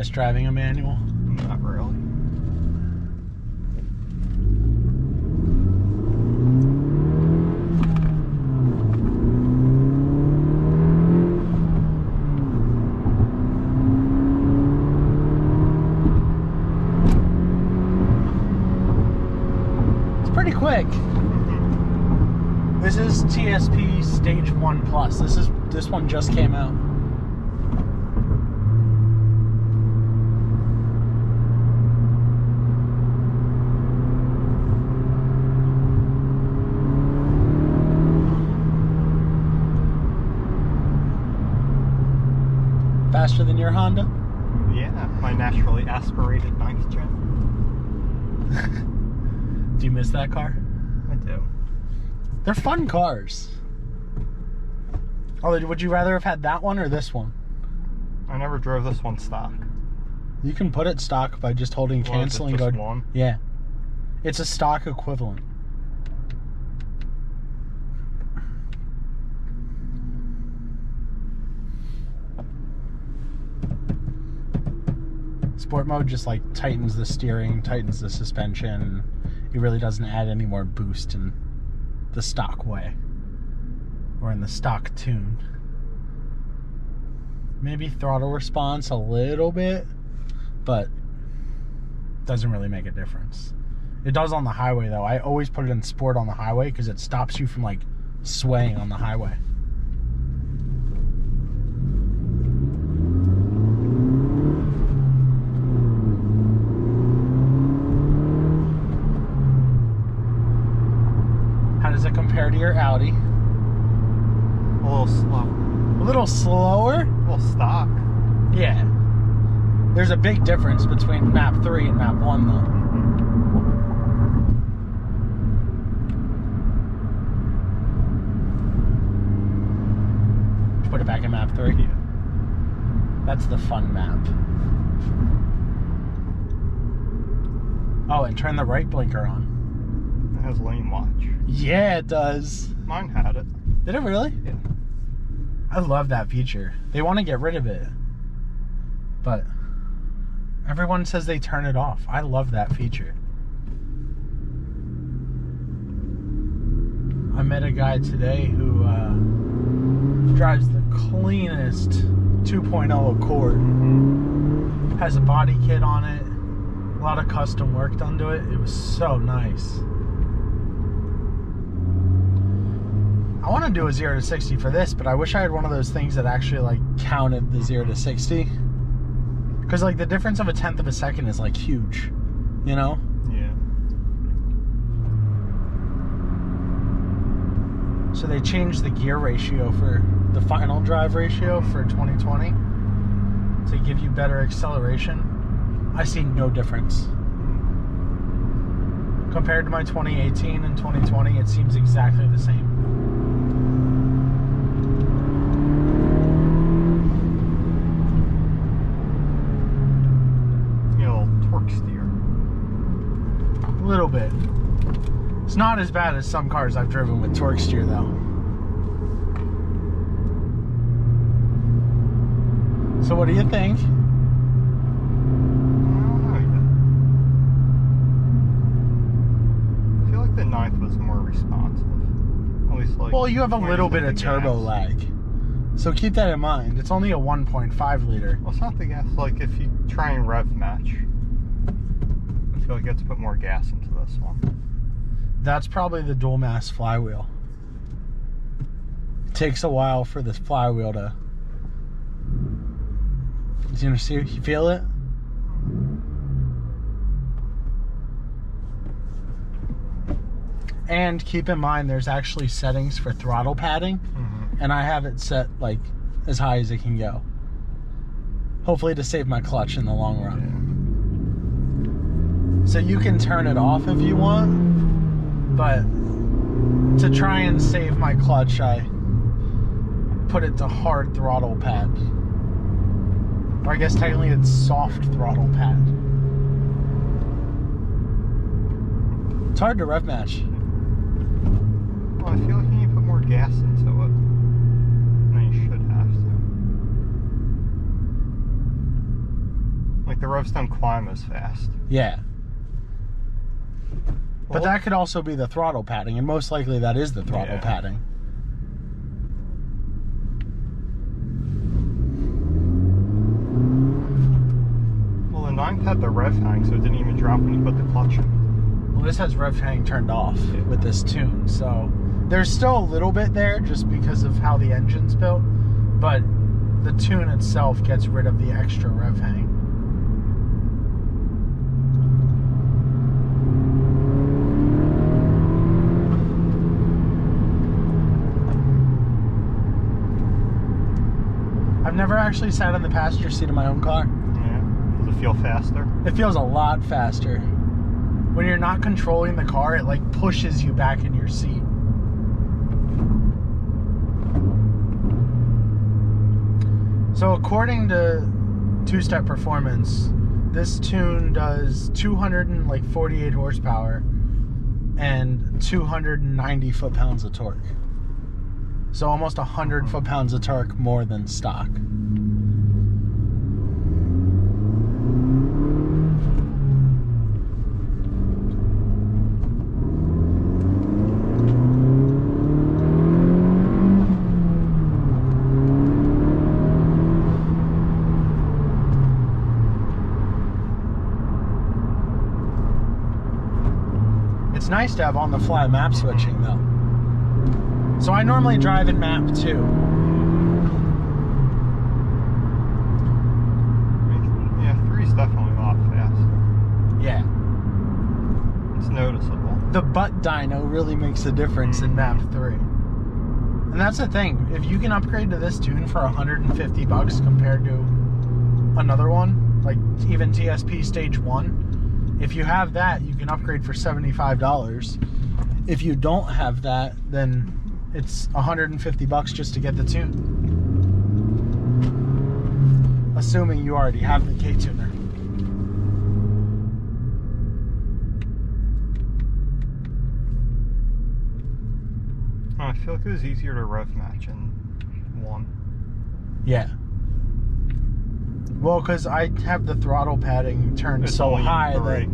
miss driving a manual? Not really. It's pretty quick. This is TSP Stage 1 Plus. This one just came out. Faster than your Honda? Yeah, my naturally aspirated 9th gen. Do you miss that car? I do. They're fun cars. Oh, would you rather have had that one or this one? I never drove this one stock. You can put it stock by just holding cancel and go. One? Yeah, it's a stock equivalent. Sport mode just like tightens the steering, tightens the suspension. It really doesn't add any more boost in the stock way or in the stock tune. Maybe throttle response a little bit, but doesn't really make a difference. It does on the highway though. I always put it in sport on the highway because it stops you from like swaying on the highway. How does it compare to your Audi? A little slow. A little slower? A little stock. Yeah. There's a big difference between map 3 and map 1 though. Put it back in map 3? Yeah. That's the fun map. Oh, and turn the right blinker on. It has lane watch. Yeah, it does. Mine had it. Did it really? Yeah. I love that feature. They want to get rid of it, but everyone says they turn it off. I love that feature. I met a guy today who drives the cleanest 2.0 Accord. Has a body kit on it, a lot of custom work done to it. It was so nice. I want to do a 0 to 60 for this, but I wish I had one of those things that actually like counted the 0 to 60. Because like the difference of 1/10 of a second is like huge, you know? Yeah. So they changed the gear ratio for the final drive ratio for 2020 to give you better acceleration. I see no difference. Compared to my 2018 and 2020, it seems exactly the same. A little bit. It's not as bad as some cars I've driven with torque steer though. So what do you think? I don't know yet. I feel like the 9th was more responsive. At least like. Well, you have a little bit of turbo lag. So keep that in mind. It's only a 1.5 liter. Well, it's not the gas. Like if you try and rev match, I feel like you have to put more gas into this one. That's probably the dual mass flywheel. It takes a while for this flywheel to. You see? You feel it? And keep in mind, there's actually settings for throttle padding, and I have it set like as high as it can go. Hopefully to save my clutch in the long run. Yeah. So you can turn it off if you want, but to try and save my clutch, I put it to hard throttle pad. Or I guess technically it's soft throttle pad. It's hard to rev match. Well, I feel like you need to put more gas into it than you should have the revs don't climb as fast. Yeah. But Well, that could also be the throttle padding, and most likely that is the throttle padding. Well, the 9th had the rev hang, so it didn't even drop when you put the clutch in. Well, this has rev hang turned off with this tune, so there's still a little bit there just because of how the engine's built, but the tune itself gets rid of the extra rev hang. I've never actually sat in the passenger seat of my own car. Yeah. Does it feel faster? It feels a lot faster. When you're not controlling the car, it like pushes you back in your seat. So according to Two-Step Performance, this tune does 248 horsepower and 290 foot-pounds of torque. So almost 100 foot-pounds of torque more than stock. It's nice to have on-the-fly map switching, though. So I normally drive in map 2. Yeah, 3's definitely a lot faster. Yeah. It's noticeable. The butt dyno really makes a difference in map 3. And that's the thing. If you can upgrade to this tune for $150 compared to another one, like even TSP Stage 1, if you have that, you can upgrade for $75. If you don't have that, then it's $150 just to get the tune. Assuming you already have the K-tuner. I feel like it was easier to rev match in 1. Yeah. Well, because I have the throttle padding turned It's so only in high 3. that...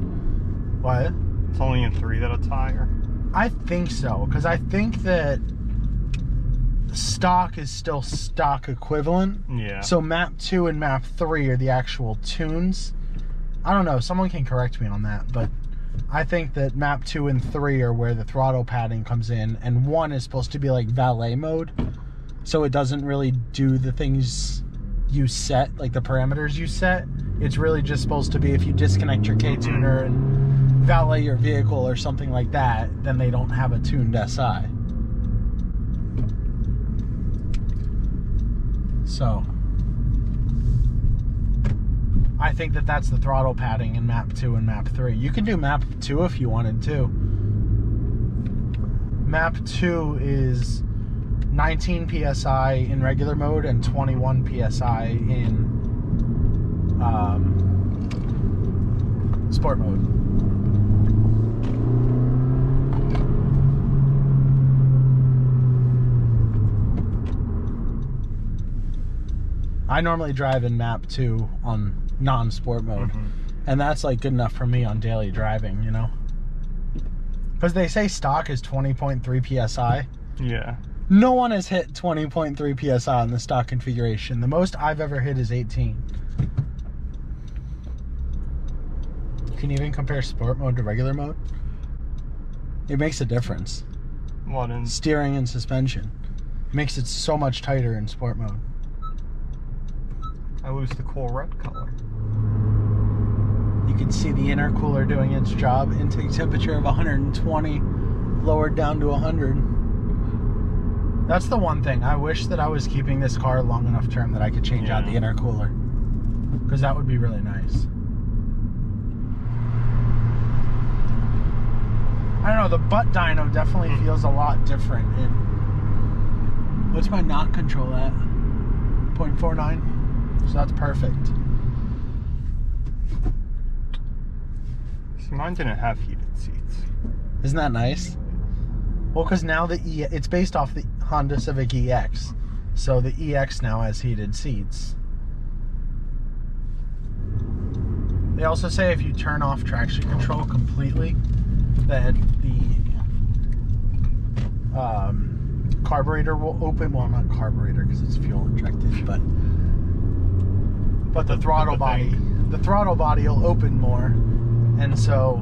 What? It's only in 3 that it's higher. I think so, because I think that stock is still stock equivalent. Yeah. So map 2 and map 3 are the actual tunes. I don't know, someone can correct me on that, but I think that map 2 and 3 are where the throttle padding comes in, and 1 is supposed to be like valet mode, so it doesn't really do the things you set, like the parameters you set. It's really just supposed to be if you disconnect your K-tuner and valet your vehicle or something like that, then they don't have a tuned SI. So I think that that's the throttle padding in map 2 and map 3. You can do map 2 if you wanted to. Map 2 is 19 PSI in regular mode and 21 PSI in sport mode. I normally drive in map 2 on non-sport mode, and that's like good enough for me on daily driving, you know? Because they say stock is 20.3 PSI. Yeah. No one has hit 20.3 PSI on the stock configuration. The most I've ever hit is 18. You can even compare sport mode to regular mode. It makes a difference. What in? Steering and suspension. It makes it so much tighter in sport mode. I lose the cool red color. You can see the intercooler doing its job. Intake temperature of 120, lowered down to 100. That's the one thing. I wish that I was keeping this car long enough term that I could change out the intercooler, because that would be really nice. I don't know, the butt dyno definitely feels a lot different. What's my knock control at? 0.49? So that's perfect. See, mine didn't have heated seats. Isn't that nice? Well, because now it's based off the Honda Civic EX. So the EX now has heated seats. They also say if you turn off traction control completely, that the carburetor will open. Well, not carburetor because it's fuel injected, but the throttle body. The throttle body will open more, and so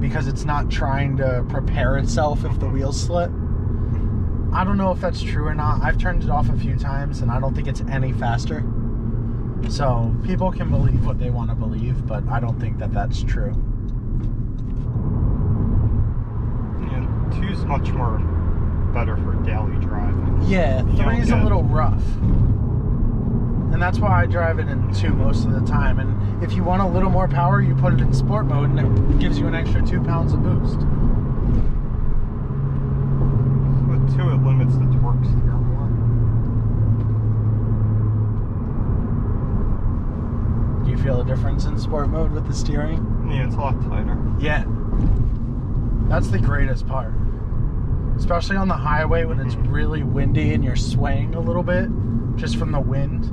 because it's not trying to prepare itself if the wheels slip. I don't know if that's true or not. I've turned it off a few times, and I don't think it's any faster. So people can believe what they want to believe, but I don't think that that's true. Yeah, 2's much more better for daily driving. Yeah, 3 is a little rough. And that's why I drive it in 2 most of the time. And if you want a little more power, you put it in sport mode and it gives you an extra 2 pounds of boost. With 2, it limits the torque steer more. Do you feel a difference in sport mode with the steering? Yeah, it's a lot tighter. Yeah. That's the greatest part. Especially on the highway when it's really windy and you're swaying a little bit just from the wind.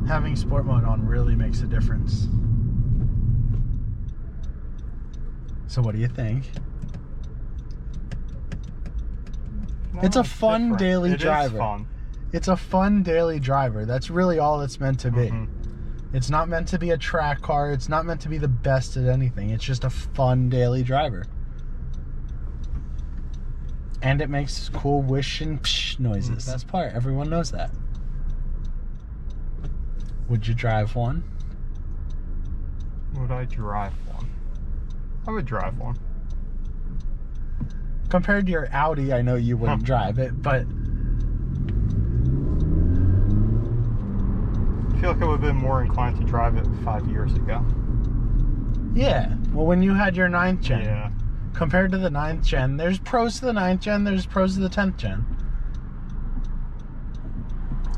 Having sport mode on really makes a difference. So what do you think? No, it's a fun different. daily driver. It is fun. It's a fun daily driver. That's really all it's meant to be. It's not meant to be a track car. It's not meant to be the best at anything. It's just a fun daily driver. And it makes cool whoosh and psh noises. Best part. Everyone knows that. Would you drive one? Would I drive one? I would drive one. Compared to your Audi, I know you wouldn't drive it, but I feel like I would have been more inclined to drive it 5 years ago. yeah. Well, when you had your 9th gen, Yeah. compared to the 9th gen, there's pros to the 9th gen, there's pros to the 10th gen.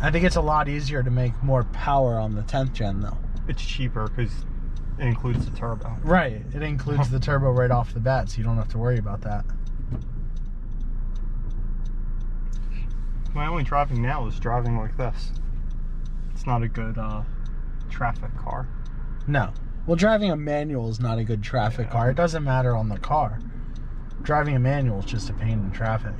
I think it's a lot easier to make more power on the 10th gen, though. It's cheaper because it includes the turbo. Right. It includes the turbo right off the bat, so you don't have to worry about that. My only driving now is driving like this. It's not a good traffic car. No. Well, driving a manual is not a good traffic car. It doesn't matter on the car. Driving a manual is just a pain in traffic.